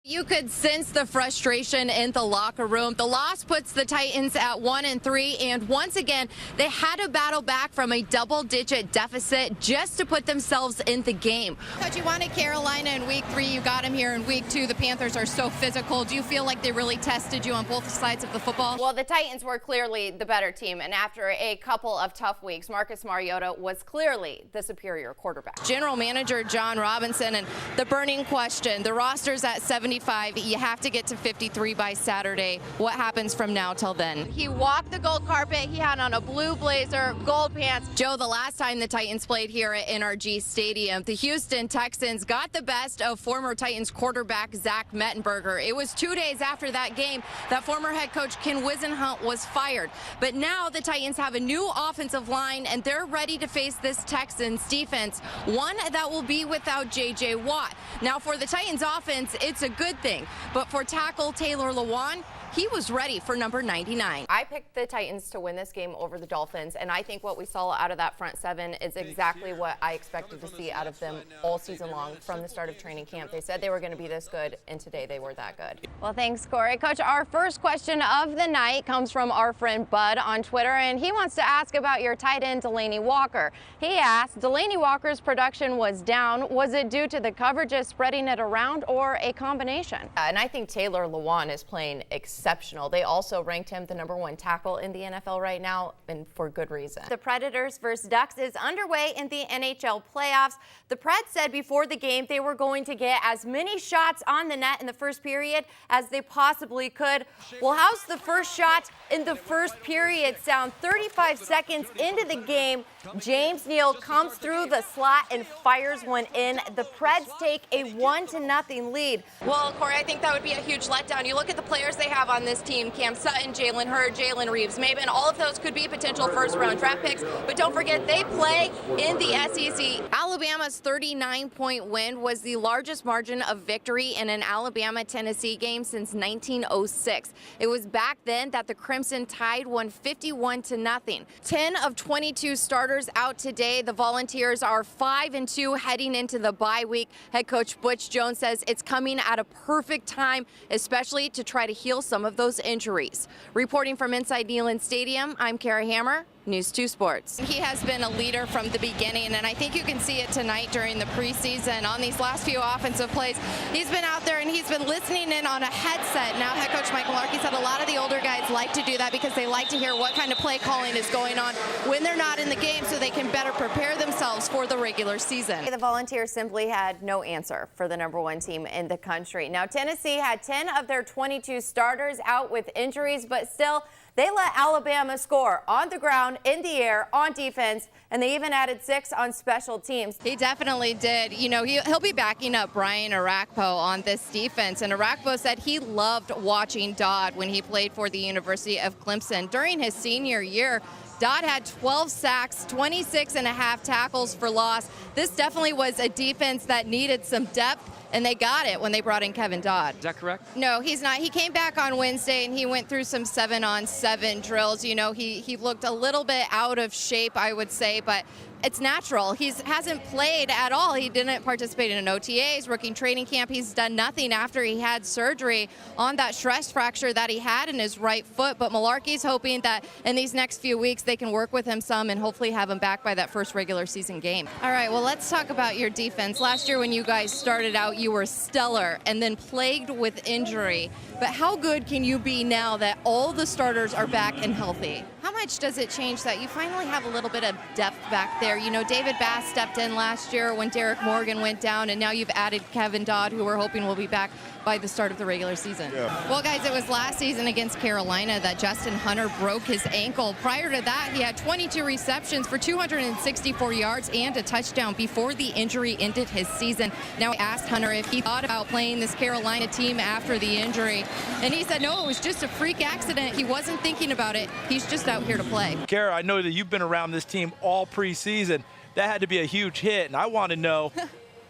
You could sense the frustration in the locker room. The loss puts the Titans at 1-3, and once again, they had to battle back from a double-digit deficit just to put themselves in the game. Coach, you wanted Carolina in week 3. You got them here in week 2. The Panthers are so physical. Do you feel like they really tested you on both sides of the football? Well, the Titans were clearly the better team, and after a couple of tough weeks, Marcus Mariota was clearly the superior quarterback. General Manager John Robinson, and the burning question, the roster's at 75. You have to get to 53 by Saturday. What happens from now till then? He walked the gold carpet. He had on a blue blazer, gold pants. Joe, the last time the Titans played here at NRG Stadium, the Houston Texans got the best of former Titans quarterback Zach Mettenberger. It was 2 days after that game that former head coach Ken Whisenhunt was fired. But now the Titans have a new offensive line, and they're ready to face this Texans defense, one that will be without J.J. Watt. Now, for the Titans offense, it's a good thing. But for tackle Taylor Lewan, he was ready for number 99. I picked the Titans to win this game over the Dolphins, and I think what we saw out of that front seven is exactly what I expected to see out of them all season long from the start of training camp. They said they were going to be this good, and today they were that good. Well, thanks, Corey. Coach, our first question of the night comes from our friend Bud on Twitter, and he wants to ask about your tight end, Delanie Walker. He asked, Delanie Walker's production was down. Was it due to the coverages spreading it around or a combination? And I think Taylor Lewan is playing exceptional. They also ranked him the #1 tackle in the NFL right now, and for good reason. The Predators versus Ducks is underway in the NHL playoffs. The Preds said before the game they were going to get as many shots on the net in the first period as they possibly could. Well, how's the first shot in the first period sound? 35 seconds into the game, James Neal comes through the slot and fires one in. The Preds take a 1-0 lead. Well, Corey, I think that would be a huge letdown. You look at the players they have on this team, Cam Sutton, Jalen Hurd, Jalen Reeves, Maven, all of those could be potential first-round draft picks, but don't forget they play in the SEC. Alabama's 39-point win was the largest margin of victory in an Alabama-Tennessee game since 1906. It was back then that the Crimson Tide won 51-0. 10 of 22 starters out today. The Volunteers are 5-2 heading into the bye week. Head coach Butch Jones says it's coming at a perfect time, especially to try to heal some of those injuries. Reporting from inside Neyland Stadium, I'm Kara Hammer, News 2 Sports. He has been a leader from the beginning, and I think you can see it tonight during the preseason on these last few offensive plays. He's been out there and he's been listening in on a headset. Now, head coach Mike Mularkey said a lot of the older guys like to do that because they like to hear what kind of play calling is going on when they're not in the game so they can better prepare themselves for the regular season. The Volunteers simply had no answer for the #1 team in the country. Now, Tennessee had 10 of their 22 starters out with injuries, but still, they let Alabama score on the ground, in the air, on defense, and they even added 6 on special teams. He definitely did. You know, he'll be backing up Brian Arakpo on this defense, and Arakpo said he loved watching Dodd when he played for the University of Clemson. During his senior year, Dodd had 12 sacks, 26.5 tackles for loss. This definitely was a defense that needed some depth, and they got it when they brought in Kevin Dodd. Is that correct? No, he's not. He came back on Wednesday, and he went through some 7-on-7 drills. You know, he looked a little bit out of shape, I would say, but it's natural. He hasn't played at all. He didn't participate in OTAs, rookie training camp. He's done nothing after he had surgery on that stress fracture that he had in his right foot. But Mularkey's hoping that in these next few weeks they can work with him some and hopefully have him back by that first regular season game. All right, well, let's talk about your defense. Last year when you guys started out, you were stellar and then plagued with injury. But how good can you be now that all the starters are back and healthy? How much does it change that you finally have a little bit of depth back there? You know, David Bass stepped in last year when Derek Morgan went down, and now you've added Kevin Dodd, who we're hoping will be back by the start of the regular season. Yeah. Well, guys, it was last season against Carolina that Justin Hunter broke his ankle. Prior to that, he had 22 receptions for 264 yards and a touchdown before the injury ended his season. Now, I asked Hunter if he thought about playing this Carolina team after the injury, and he said no, it was just a freak accident. He wasn't thinking about it. He's just out here to play. Kara, I know that you've been around this team all preseason. That had to be a huge hit, and I want to know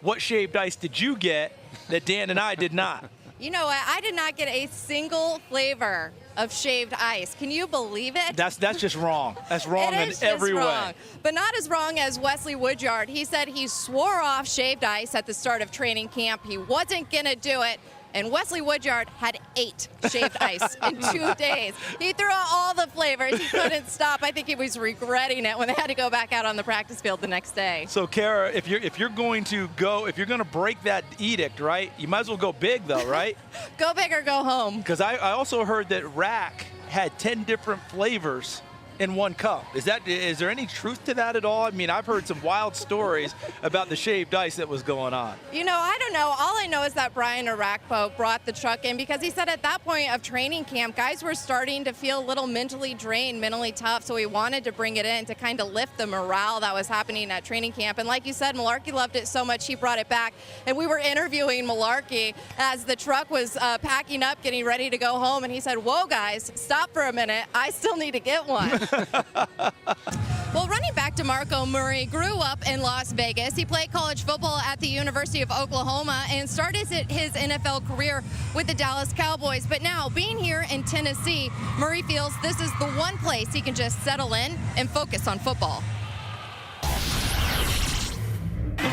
what shaved ice did you get that Dan and I did not? You know what? I did not get a single flavor of shaved ice. Can you believe it? That's just wrong. That's wrong in every way. But not as wrong as Wesley Woodyard. He said he swore off shaved ice at the start of training camp. He wasn't going to do it. and Wesley Woodyard had 8 shaved ice in 2 days. He threw out all the flavors. He couldn't stop. I think he was regretting it when they had to go back out on the practice field the next day. So, Kara, if you're going to break that edict, right? You might as well go big, though, right? Go big or go home. Because I also heard that Rack had 10 different flavors in one cup. Is there any truth to that at all? I mean, I've heard some wild stories about the shaved ice that was going on. You know, I don't know. All I know is that Brian Arakpo brought the truck in because he said at that point of training camp, guys were starting to feel a little mentally drained, mentally tough, so he wanted to bring it in to kind of lift the morale that was happening at training camp. And like you said, Malarkey loved it so much he brought it back. And we were interviewing Malarkey as the truck was packing up, getting ready to go home, and he said, "Whoa, guys, stop for a minute. I still need to get one." Well, running back DeMarco Murray grew up in Las Vegas. He played college football at the University of Oklahoma and started his NFL career with the Dallas Cowboys. But now, being here in Tennessee, Murray feels this is the one place he can just settle in and focus on football. Here's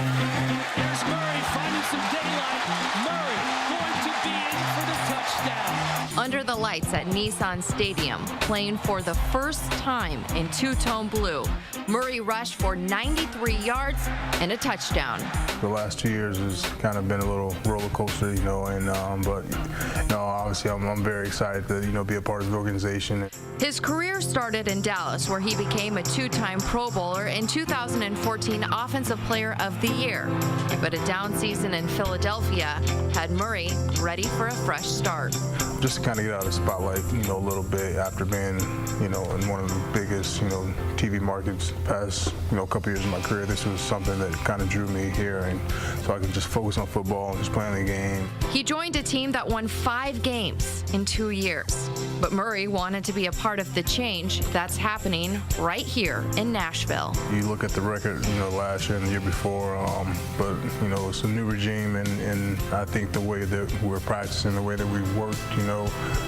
Murray finding some daylight. Murray going to be in for the touchdown. Under the lights at Nissan Stadium, playing for the first time in two-tone blue, Murray rushed for 93 yards and a touchdown. The last 2 years has kind of been a little roller coaster, but obviously I'm very excited to, be a part of the organization. His career started in Dallas, where he became a 2-time Pro Bowler and 2014 Offensive Player of the Year. But a down season in Philadelphia had Murray ready for a fresh start. Just to kind of get out of the spotlight, a little bit after being, in one of the biggest, TV markets past, couple years of my career. This was something that kind of drew me here, and so I could just focus on football and just playing the game. He joined a team that won 5 games in 2 years. But Murray wanted to be a part of the change that's happening right here in Nashville. You look at the record, last year and the year before, but, it's a new regime, and I think the way that we're practicing, the way that we've worked,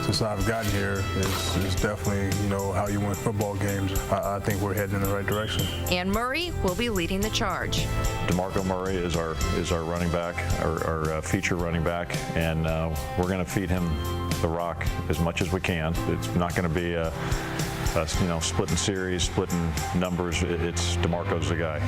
since I've gotten here is definitely, how you win football games. I think we're heading in the right direction. And Murray will be leading the charge. DeMarco Murray is our running back, our feature running back, and we're going to feed him the rock as much as we can. It's not going to be a splitting series, splitting numbers. It's DeMarco's the guy.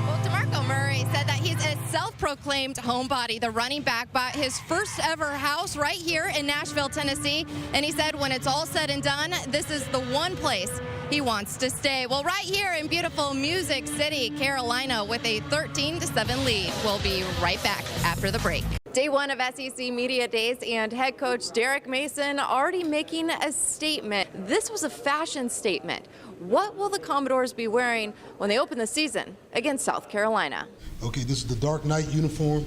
Well, DeMarco Murray said that he's a self-proclaimed homebody. The running back bought his first ever house right here in Nashville, Tennessee, and he said when it's all said and done, this is the one place he wants to stay. Well, right here in beautiful Music City, Carolina, with a 13-7 lead. We'll be right back after the break. Day one of SEC Media Days, and head coach Derek Mason already making a statement. This was a fashion statement. What will the Commodores be wearing when they open the season against South Carolina? Okay, this is the Dark Knight uniform.